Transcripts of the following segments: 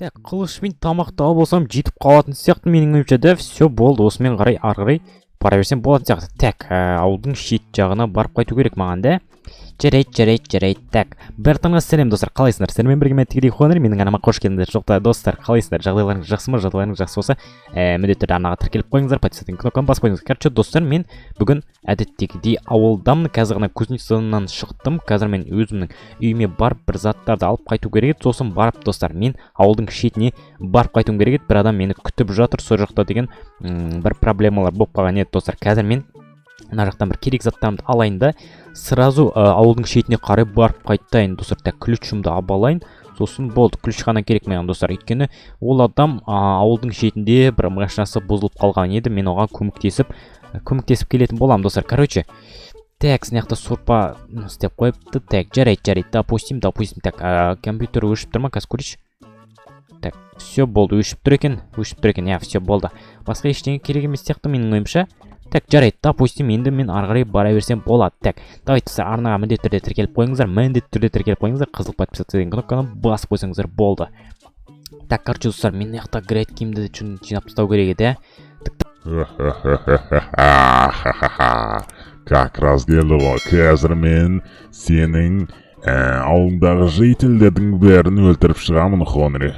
Так, қылышпен тамақтау болсам жетіп қалатын сияқты менің ойымша. Да, все болды. Осымен қарай ары қарай бара берсем болатын сияқты. Так, ауылдың шет жағына барып қайту керек маған, да? Жарайды. Так, бәртаңа сәлем достар, қалайсыңдар? Сіздермен бірге мен тігідей қуаныр, менің анама қош келдіңдер. Жоқта достар, қалайсыңдар? Жағдайларыңыз жақсы ма? Жағдайларыңыз жақсы болса, міндетті түрде арнаға тіркеліп қойыңыздар, подписаться кнопканы басып қойыңыздар. Короче, достар, мен бүгін әдеттегідей ауылдамын. Қазір ғана Кузнецовнан шықтым. Қазір мен өзімнің үйіме барып бір заттарды алып қайту керек еді. Сосын барып достар, мен ауылдың шетіне барып қайтуым керек еді. Bir адам мені күтіп жатыр, сол жақта деген бір проблемалар болып қалған еді достар. Қазір мен мына жақтан бір керек заттарымды алайын да сразу ауылдың шетіне қарай барып қайтайын достар. Так, ключымды алып алайын. Сосын болды, ключ қана керек маған достар. Өйткені ол адам ауылдың шетінде бір машинасы бұзылып қалған еді. Мен оған көмектесіп келетін болам достар. Короче, так, сынақта сорпа істеп қойыпты. Так, жарайды. Допустим. Так, компьютер өшіп тұр ма? Қазір көрейінші. Так, все болды, өшіп тұр екен. Я, все болды. Басқа ештеңе керек емес сияқты менің ойымша. Так, жарайды, допустим, енді мен ары қарай бара берсем болады. Так, давайте сіздер арнаға міндетті түрде тіркеліп қойыңыздар. Қызыл подписаться деген кнопканы басып қойсаңыздар болды. Так, короче, достар, мен мына грейд киімді жинап тастау керек еді, Как раз келді ғой. Қазір мен сенің ауылдағы жителдердің бәрін өлтіріп шығамын, Хонри.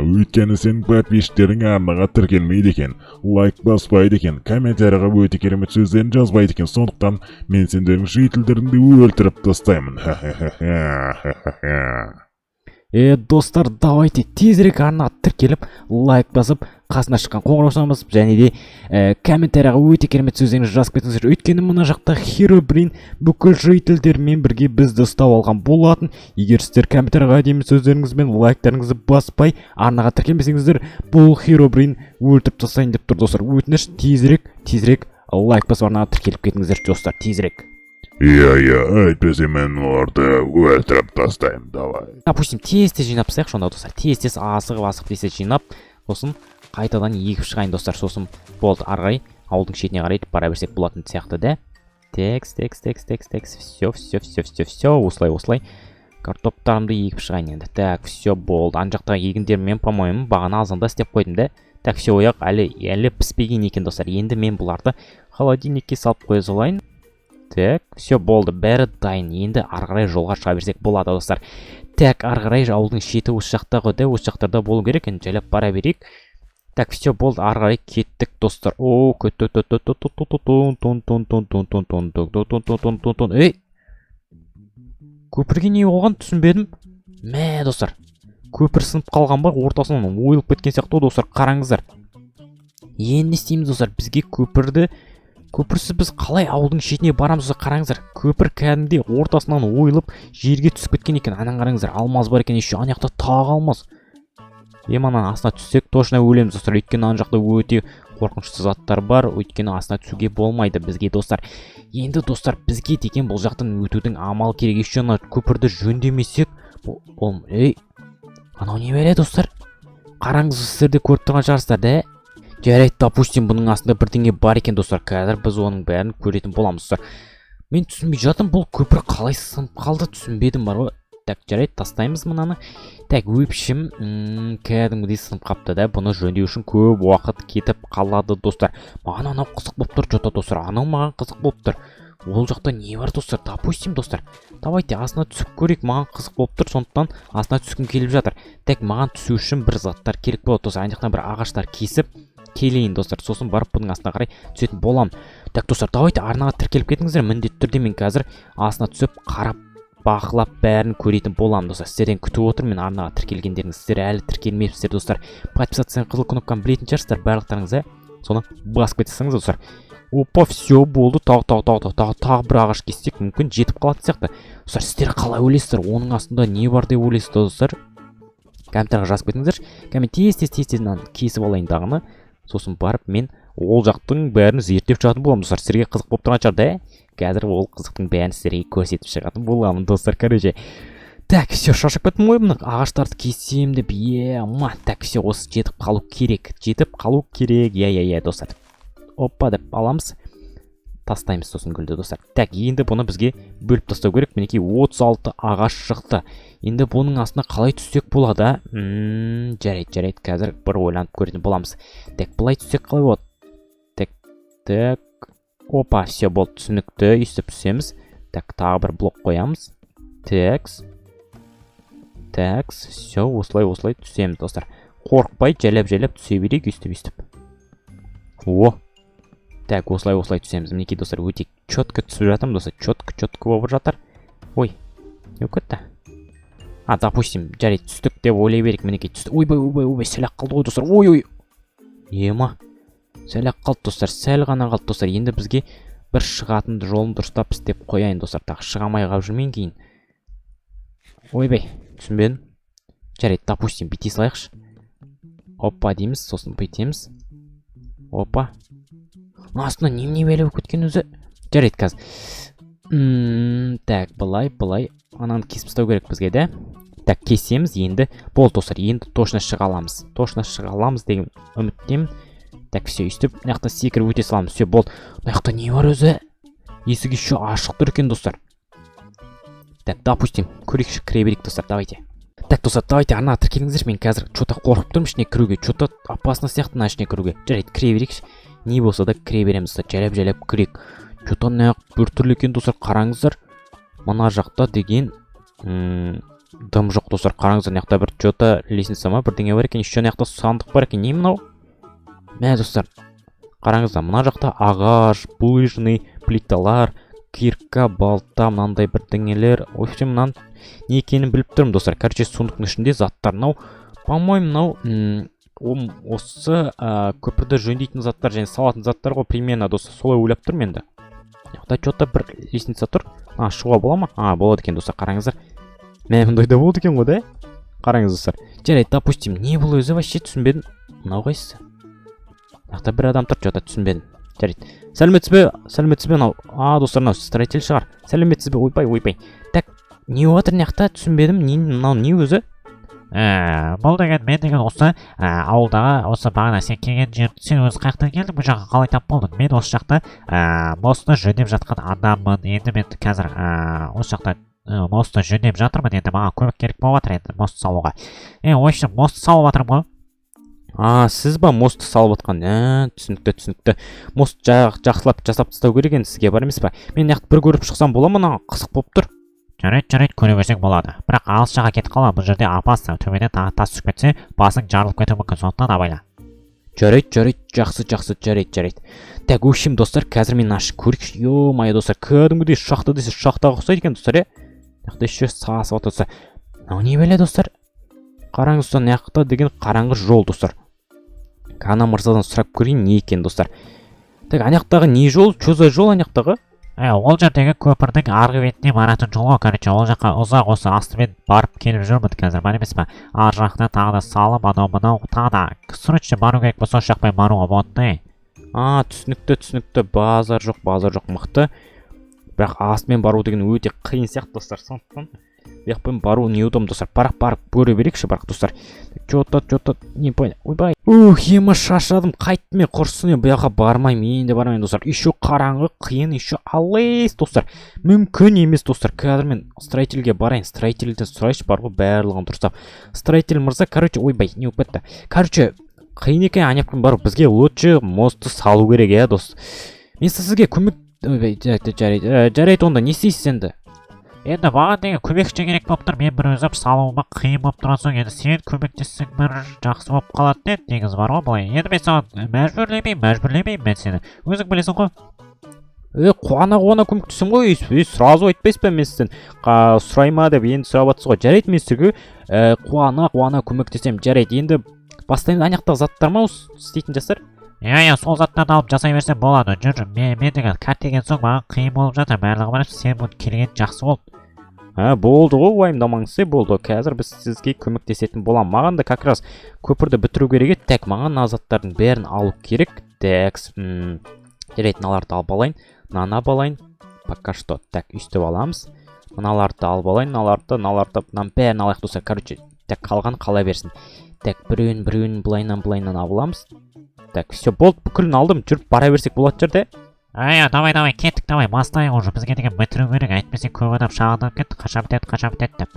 Өйткені сенің подписчиктерің арнаға тіркелмейді екен, лайк баспайды екен, комментарияға өте керемет сөздерін жазбайды екен. Сондықтан мен сендердің жителдеріңді өлтіріп тастаймын. достар, давайте тезірек арнаға тіркеліп, лайк басып, қасына шыққан қоңыраусына басып, және де комментарияға өте керемет сөздеріңізді жазып кетіңіздер. Өйткені мына жақта Херобрин бүкіл жителдермен бірге бізді ұстап алған болатын. Егер сіздер комментарияға әдемі сөздеріңіз бен лайктарыңызды баспай, арнаға тіркелмесеңіздер, бұл Херобрин өлтіріп тастайын деп тұр достар. Өтініш, тезірек лайк басып арнаға тіркеліп кетіңіздер достар, тезірек. Әйтпесе мен оларды өлтіріп тастаймын, давай. Допустим, тез жинап тастайық сонда достар. Тез асығып жинап, сосын қайтадан егіп шығайын достар. Сосын болды, ары қарай ауылдың шетіне қарай бара берсек болатын сияқты, да? Текс. Все. Осылай. Картоптарымды егіп шығайын енді. Так, все болды. Ан жақтағы егіндермен, по-моему, бағана азанда істеп қойдым, да? Так, все ояқ әлі піспеген екен достар. Енді мен бұларды холодильникке салып қоя салайын. Так, все болды, бәрі дайын. Енді ары қарай жолға шыға берсек болады достар. Так, ары қарай ауылдың шеті осы жақта ғой, да? Осы жақтарда болу керек, енді жайлап бара берейік. Так, все болды, ары қарай кеттік достар. О, ей, көпірге не болған түсінбедім. Мә достар, көпір сынып қалған ба, ортасынан ойылып кеткен сияқты достар. Қараңыздар. Енді істейміз достар, бізге көпірсіз біз қалай ауылдың шетіне барамыз, қараңыздар. Көпір кәдімгідей ортасынан ойылып жерге түсіп кеткен екен. Анан қараңыздар, алмаз бар екен, еще ана жақта тағы алмаз. Анан астына түссек точно өлеміз достар. Өйткені ана жақта өте қорқынышты заттар бар. Өйткені астына түсуге болмайды бізге достар. Енді достар, бізге деген бұл жақтан өтудің амал керек. Еще ана көпірді жөндемесек, ей, анау не береді достар? Қараңыз, сіздер де көріп тұрған шығарсыздар, да? Жарайды, допустим, бұның астында бірдеңе бар екен достар. Қазір біз оның бәрін көретін боламыз достар. Мен түсінбей жатым, бұл көпір қалай сынып қалды, түсінбедім бар ғой. Так, жарайды, тастаймыз мұнаны. Так, өпшім кәдімгідей сынып қапты, да? Бұны жөндеу үшін көп уақыт кетіп қалады достар. Маған анау қызық болып тұр, жота достар. Анау маған қызық болып тұр. Ол жақта не бар достар? Допустим достар, давайте астына түсіп көрейік. Маған қызық болып тұр, сондықтан астына түскім келіп жатыр. Так, маған түсу үшін бір заттар керек болады достар. Ана жақтан бір ағаштар кесіп келейін достар. Сосын барып бұның астына қарай түсетін болам. Так достар, давайте арнаға тіркеліп кетіңіздер. Міндетті түрде мен қазір астына түсіп қарап бақылап бәрін көретін болам достар. Сіздерден күтіп отыр мен арнаға тіркелгендеріңіз. Сіздер әлі тіркелмепсіздер достар. Подписаться қызыл кнопканы білетін шығарсыздар барлықтарыңыз, соны басып кетсеңіз достар. Опа, все болды. Тағы бір ағаш кессек, мүмкін жетіп қалатын сияқты. Достар, сіздер қалай ойлайсыздар? Оның астында не бар деп ойлайсыздар достар? Комментарияға жазып кетіңіздер. Тез кесіп алайын дағыны. Сосын барып мен ол жақтың бәрін зерттеп шығатын боламын достар. Сіздерге қызық болып тұрған шығар, да? Қазір ол қызықтың бәрін сіздерге көрсетіп шығатын боламын достар. Короче, так, все, шаршап кеттім ғой, мына ағаштарды кесем деп. Так, все, осы жетіп қалу керек. Достар. Опа деп аламыз. тастаймыз сосын гүлді достар. Так, енді бұны бізге бөліп тастау керек. Мінекей 36 ағаш шықты. Енді бұның астына қалай түссек болады? Жарайды, қазір бір ойланып көретін боламыз. Так, бұлай түссек қалай болады? Так. Опа, все болды, түсінікті. Үстіп түсеміз. Так, тағы бір блок қоямыз. Так, все, осылай түсеміз достар. Қорықпай, жайлап түсе берейік, үстіп. О. Так, осылай түсеміз. Мінекей достар, өте четко түсіп жатырмын достар. Четко болып жатыр. Ой, не өкетті? Допустим, жарайды, түстік деп ойлай берейік. Мінекей түстік. Ойбай, сәл-ақ қалды ғой достар. Ой. Ема. Сәл-ақ қалды достар, сәл ғана қалды достар. Енді бізге бір шығатын жолын дұрыстап істеп қояйын достар. Так, шығамай қалып жүрмейін кейін. Ойбай, түсінбедім. Жарайды, допустим, бүйте салайықшы. Опа дейміз, сосын бүйтеміз. Опа. Астына не бәле болып кеткен өзі? Жарайды қазір. Так, былай. Ананы кесіп тастау керек бізге, да? Так, кесеміз енді. Болды достар, енді точно шыға аламыз деген үміттемін. Так, все, үстіп, мынаяқта секіріп өте саламыз. Все, болды. Мынаяқта не бар өзі? Есік еще ашық тұр екен достар. Так, допустим, көрейікші, кіре берейік достар, давайте. Так, достар, давайте, ана тіркеліңіздерші, мен қазір что-то қорқып тұрмын ішіне кіруге, что-то опасно сияқты мына ішіне кіруге. Жарайды, кіре берейікші. Не болса да кіре береміз достар, жайлап кірейік. Что-то мына біртүрлі екен достар, қараңыздар. Мына жақта деген дым жоқ достар, қараңыздар, мына жақта бір что-то лестница ма, бірдеңе бар екен, еще мына жақта сандық бар екен. Не мынау? Мә достар, қараңыздар, мына жақта ағаш, булыжный плиталар, кирка, балта, мынандай бірдеңелер. В общем, мынаны не екенін біліп тұрмын достар. Короче, сундықтың ішінде заттар. Мынау, по-моему, мынау осы көпірді жөндейтін заттар және салатын заттар ғой, примерно достар. Солай ойлап тұрмын енді. Яқта что-то бір лестница тұр. Шығуға бола ма? Болады екен достар, қараңыздар. Мә, мұндайда болды екен ғой, да? Қараңыз достар. Жарайды, допустим, не бұл өзі вообще түсінбедім. Мынау қайсысы? Яқта бір адам тұр, что-то түсінбедім. Жарайды. Сәлеметсіз бе мынау? Достар, мынау строитель шығар. Сәлеметсіз бе? Ойбай. Так, не отыр мынаяқта түсінбедім. Мынау не өзі? Бұл деген мен деген осы ауылдағы осы бағана сен келген жерді сен өзі қаяқтан келдің, бұл жаққа қалай тап болдың? Мен осы жақта мостты жөндеп жатқан адаммын. Енді мен қазір осы жақта мостты жөндеп жатырмын. Енді маған көмек керек болып жатыр енді мост салуға. В общем, мостты салып жатырмын ғой. Сіз ба мостты салып отқан? Түсінікті. Мост жақсылап жасап тастау керек енді сізге, бар емес па? Мен яқты бір көріп шықсам бола ма? Қызық болып тұр. Жарайды, көре берсең болады. Бірақ алыс жаққа кетіп қалма, бұл жерде опасно. Төбеден тас түсіп кетсе, басың жарылып кетуі мүмкін, сондықтан абайла. Жарайды, жақсы, жарайды. Так, общем, достар, қазір мен ашып көрейікші. Ё-мае достар, кәдімгідей шахта десе шахтаға ұқсайды екен достар, Яқта еще сасып отырса. Мынау не бәле достар? Қараңыз достар, яқта деген қараңғы жол достар. Ана мырзадан сұрап көрейін не екен достар. Так, анаяқтағы не жол? Что за жол анаяқтағы? Ол жердегі көпірдің арғы бетіне баратын жол ғой, короче, ол жаққа ұзақ осы астымен барып келіп жүрмін қазір, бар емес па? Ар жақта тағы да салып, анау тағы да срочно бару керек болса, осы жақпай баруға болады. Түсінікті, базар жоқ, мықты. Бірақ астымен бару деген өте қиын сияқты достар, сондықтан Яқпен бару неудобно достар. Барып көре берейікші бірақ достар. Что-то не понял. Ойбай. Ема шашадым. Қайттым мен құрсын. Бұяққа бармаймын. Енді бармайын достар. Еще қараңғы, қиын, еще алыс достар. Мүмкін емес достар. Қазір мен строительге барайын. Строительден сұрайшы бар ғой барлығын дұрыстап. Строитель мырза, короче, ойбай, не болып кетті. Короче, қиын екен анеппен бару. Бізге лучше мостты салу керек, дос. Мен сізге көмек жарайды онда не істейсіз енді? Енді маған деген көмекші керек болып тұр. Мен бір өзім салуыма қиын болып тұрған соң, енді сен көмектессең бір жақсы болып қалады деп негіз бар ғой былай. Енді мен саған мәжбүрлемеймін мен сені. Өзің білесің ғой. Қуана көмектесем ғой. Сразу айтпайсыз ба мен сізден? Сұрайма деп енді сұрап жатсыз ғой. Жарайды мен сізге қуана көмектесем. Жарайды. Енді бастаймыз анаяқтағы заттар ма істейтін жастар? Сол заттарды алып жасай берсем болады. Жүр, мен деген карт келген соң маған қиын болып жатыр. Барлығы бар, сен бұл келген жақсы болды. Болды ғой, уайымдамаңыз, болды. Қазір біз сізге көмектесетін болам. Маған да как раз көпірді бітіру керек еді. Так, маған назаттардың бәрін алу керек. Так, жарайды, мыналарды алып алайын. Мынаны алайын. Пока что. Так, үстіп аламыз. Мыналарды алып алайын. Мыналарды бәрін алайық достар. Короче, так, қалған қала берсін. Так, біреуін былайынан аламыз. Так, все, болды, бүкілін алдым. Жүріп бара берсек болады жерде. давай кеттік, давай бастайық уже, бізге деген бітіру керек, әйтпесе көп адам шағынданып кетті, қашан бітеді деп.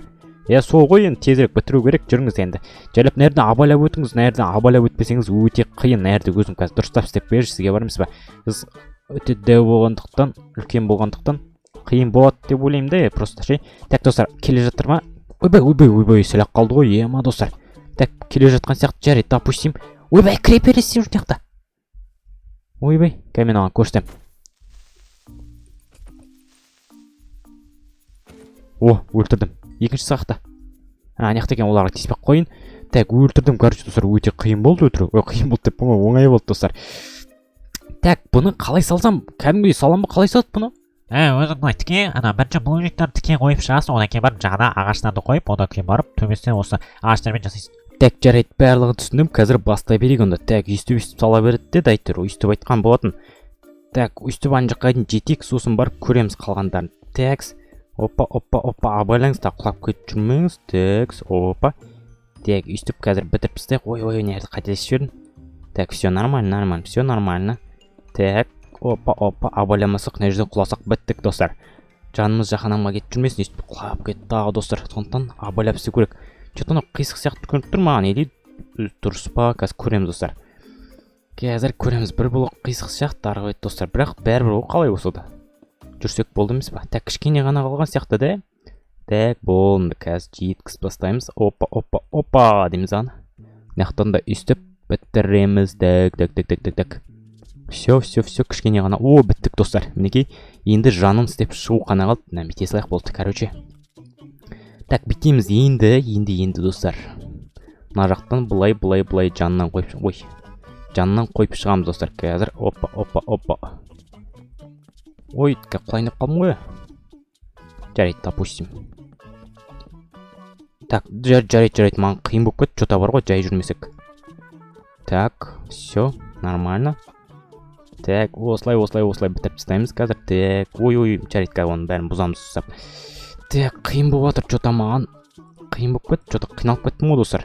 Сол ғой, енді тезірек бітіру керек. Жүріңіз енді. Жайлап нәрді абайлап өтіңіз, нәрді абайлап өтпесеңіз өте қиын. Нәрді өзім қазір дұрыстап істеп берші, сізге бармыз ба? Біз өте дәу болғандықтан, үлкен болғандықтан қиын болады деп ойлаймын да, просто ше. Так, достар, келе жатыр ма? Ойбай, сәлақ қалды ғой, ема достар. Так, келе жатқан сияқты жарайды, допустим. Ойбай, кіре бересіз жүр жақта. Ойбай, кәмен аған көрсетем. Өлтірдім. Екінші сақта. Аяқта екен, оларға тиіспек қойын. Так, өлтірдім, короче, достар, өте қиын болды өлтіру. Қиын болды деп, оңай болды, достар. Так, бұны қалай салсам? Кәдімгідей салам ба, қалай салады бұны? Өзің былай тіке, бірінші блоктарды тіке қойып шығасың, одан кейін барып жағына ағаштарды қойып, одан кейін барып төбесінен осы ағаштармен жасайсың. Так, жарайды, барлығын түсіндім. Қазір бастай берейік онда. Так, үстіп сала береді деді әйтеуір, үстіп айтқан болатын. Так, үстіп ана жаққа дейін жетейік, сосын барып көреміз қалғандарын. Так, опа, абайлаңыз, так, құлап кетіп жүрмеңіз. Так, опа. Так, үстіп қазір бітіріп тастайық. Ой, нерді қателесіп жібердім. Так, все нормально, все нормально. Так, опа, абайламасақ, мына жерден құласақ біттік, достар. Жанымыз жаһанамға кетіп жүрмесін, үстіп құлап кетті дағы, достар. Сондықтан абайлап істеу керек. Что-то қисық сияқты көрініп тұр маған, или дұрыс па, қазір көреміз, достар. Қазір көреміз, бір блок қисық сияқты арғы бет, достар. Бірақ бәрібір қалай осы да. Жүрсек болды емес па? Так, кішкене ғана қалған сияқты да. Так, болды. Қазір жеткізіп бастаймыз. Опа дейміз аны. Мынаяқтан да үстіп бітіреміз. Так. Все, кішкене ғана. Біттік, достар. Мінекей, енді жаным істеп шығу қана қалды. Бите салайық болды, короче. Так, бітеміз енді, достар. Мына жақтан бұлай жанынан қойып шығамыз, достар. Қазір, опа. Ой, құлайынып қалмын ғой. Жарайды, допустим. Так, жарайды, маған қиын болып кетті, жота бар ғой, жай жүрмесек. Так, все, нормально. Так, осылай бітіріп тастаймыз қазір. Так, ой, жарайды, қазір оның бәрін бұзамыз ұстап. Так, қиын болып жатыр, жота маған қиын болып кетті, жота қиналып кеттім ғой, достар.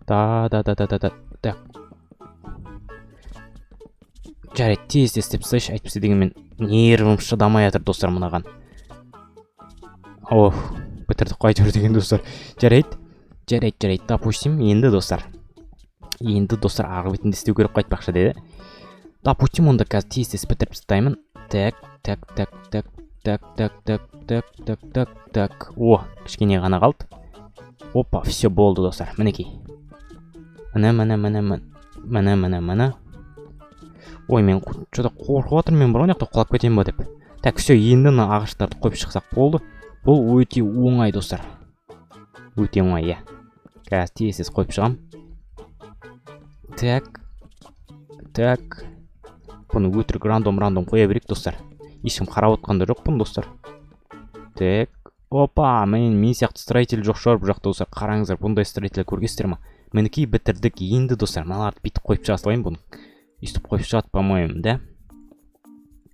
Так. Жарайды, тез істеп тастайшы, әйтпесе дегенмен нервім шыдамай жатыр, достар, мынаған. Бітірдік қайтыр деген, достар. Жарайды, допустим, енді, достар, арғы бетінде істеу керек қайтпақшы деді. Допустим, онда қазір тез бітіріп тастаймын. Так. Кішкене ғана қалды. Опа, все болды, достар. Мінекей. Міне. Ой, мен что-то қорқып отырмын, мен бар ғой, құлап кетем ба деп. Так, все, енді ағаштарды қойып шықсақ болды. Бұл өте оңай, достар. Өте оңай, иә. Қазір тез қойып шығам. Так. Бұны өтірік рандом қоя берейік, достар. Ешкім қарап отқанда жоқпын, достар. Так. Опа, мен сияқты строитель жоқ шығар бұл жақта, достар. Қараңыздар, бұндай строитель көргенсіздер ма? Мінекей бітірдік енді, достар. Мыналарды бүйтіп қойып шыға салайын бұны. Үстіп қойып шығады, по-моему, да?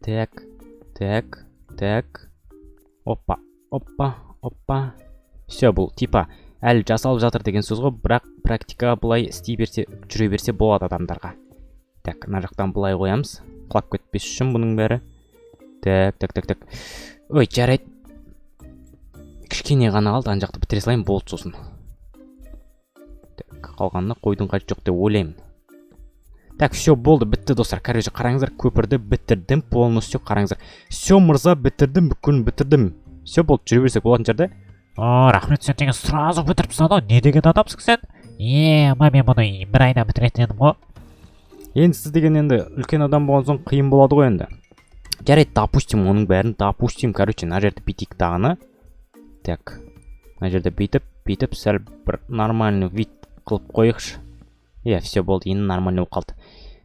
Так. Опа. Все, бұл типа әлі жасалып жатыр деген сөз ғой, бірақ практика бұлай істей берсе, жүре берсе болады адамдарға. Так, мына жақтан бұлай қоямыз. Құлап кетпес үшін бұның бәрі. Так. Ой, жарайды. Кішкене ғана қалды, ана жақты бітіре салайын, болды сосын. Так, қалғанына қойдың қажет жоқ деп ойлаймын. Так, все болды, бітті, достар. Короче, қараңыздар, көпірді бітірдім, полностью қараңыздар. Все, мырза, бітірдім, бүкілін бітірдім. Все болды, жүре берсек болатын жерде. Рахмет, сен деген сразу бітіріп тастады, не деген адамсың сен? Мен бұны бір айда бітіретін едім ғой. Енді сіз деген енді үлкен адам болған соң қиын болады ғой енді. Жарайды, допустим, оның бәрін, короче, мына жерді бүйтейік тағыны. Так, мына жерді бүйтіп, сәл бір нормальный вид қылып қойықшы. Все болды, енді нормальный болып қалды.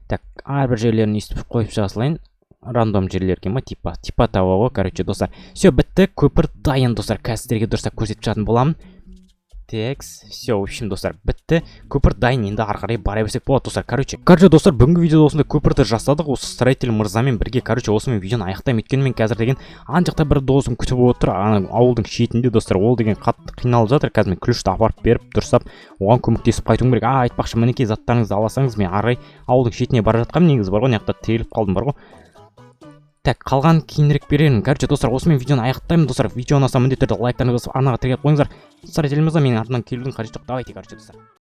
Так, әрбір жерлерін естіп қойып жасылайын. Рандом жерлерге ма, типа таба ғой, короче, достар. Все, бітті, көпір дайын, достар. Қазірге дұрыстап көрсетіп жататын боламын. Так, все, в общем, достар, бітті. Көпір дайын, енді арқарай бара берсек болады, достар. Короче, достар, бүгінгі видеода осында көпірді жасадық. Осы строитель мырзамен бірге, короче, осымен видеоны аяқтаймын. Өйткені мен қазір деген анжақта бір досым күтіп отыр, ауылдың шетінде, достар. Ол деген қатты қиналып жатыр. Қазір мен күлішті апарып беріп, дұрыстап, оған көмектесіп қайтуым керек. Айтпақшы, мінекей заттарыңызды аласаңыз, мен арай ауылдың шетіне бара жатқам, негізі бар ғой, мына жақта тіреліп қалдым бар ғой. Так, қалған кейінірек беремін. Короче, достар, осымен видеоны аяқтаймын. Достар, видео ұнаса міндетті түрде лайктарыңызды басып арнаға тіркеліп қойыңыздар. Достар, телімізде менің артымнан келудің қажеті жоқ. Давайте, короче, достар.